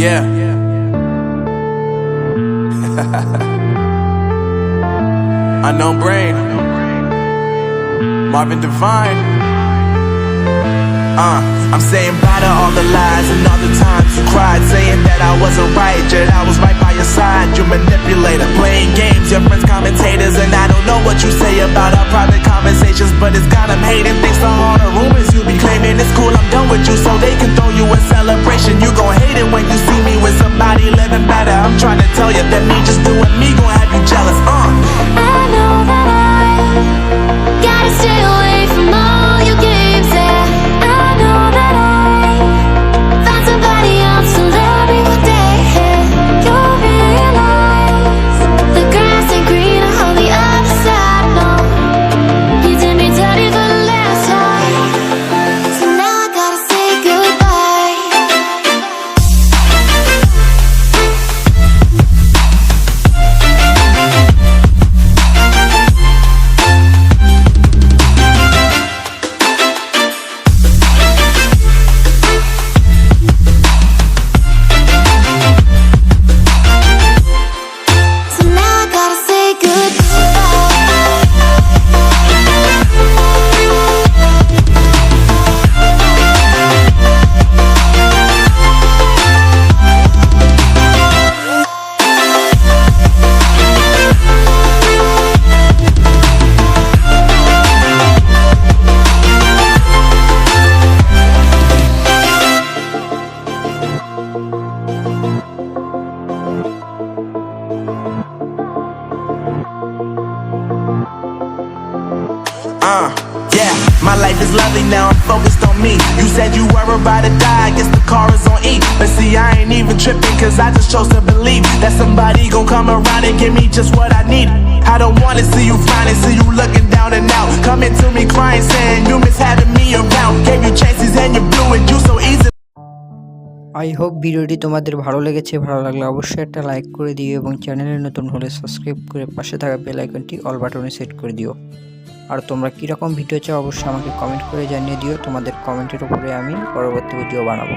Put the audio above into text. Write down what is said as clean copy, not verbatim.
Yeah. Unknown brain. Marvin Divine. I'm saying bye to all the lies and all the times you cried, saying that I wasn't right, yet I was right by your side. You manipulator, playing games, your friends commentators, and I don't know what you say about our private conversations, but it's got them hating. Thanks to all the rumors you be claiming. It's cool, I'm done with you, so they can throw you a celebration. You gon' hate it when you see me with somebody living better. I'm trying to tell you that me just doing me gon' have you jealous. I know that I gotta stay away from all your games, yeah. I know that I found somebody else to love me one day, yeah. You'll realize the grass ain't greener on the other side, no. You did me dirty for the last time, so now I gotta say goodbye. So now I gotta say Yeah, my life is lovely now, I'm focused on me. You said you were about to die, I guess the car is on E. But see, I ain't even tripping, cause I just chose to believe that somebody gon' come around and give me just what I need. I don't wanna see you frowning, see you looking down and out, coming to me crying, saying you miss having me around. Gave you chances and you blew it, you so easy. I hope ভিডিওটি তোমাদের ভালো লেগেছে। ভালো লাগলে অবশ্যই একটা like করে দিও এবং চ্যানেলে নতুন হলে সাবস্ক্রাইব করে পাশে থাকা বেল আইকনটি অল বাটনে সেট করে দিও। আর তোমরা কীরকম ভিডিও চাও অবশ্যই আমাকে কমেন্ট করে জানিয়ে দিও। তোমাদের কমেন্টের উপরে আমি পরবর্তী ভিডিও বানাবো।